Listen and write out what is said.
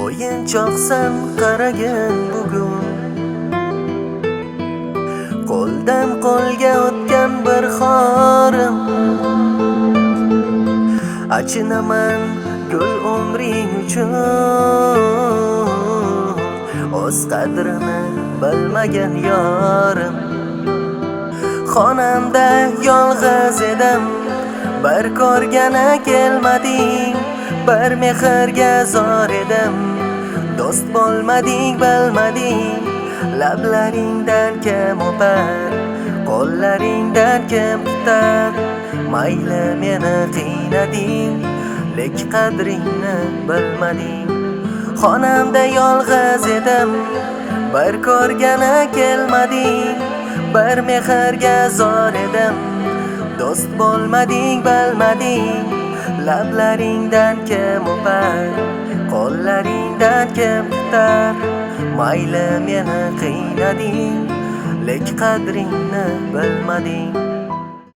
O'yinchoqsan qaragin bugun, qo'ldan qo'lga o'tgan bir xorim. Achinaman gul umring uchun, o'z qadrini bilmagan yorim. Xonamda yolg'iz edim, bir ko'rgana kelmading, bir mehrga zor edim, do'st bo'lmading, bilmading. Lablaringdan kim o'par, qo'llaringdan kim tutar? Mayli meni qiynading, lek qadringni bilmading. Xonamda yolg'iz edim, bir ko'rgana kelmading, bir mehrga zor edim, do'st bo'lmading, bilmading. Lablaringdan kim o'par, qo'llaringdan kim tutar? Mayli meni qiynading, lek qadringni bilmading.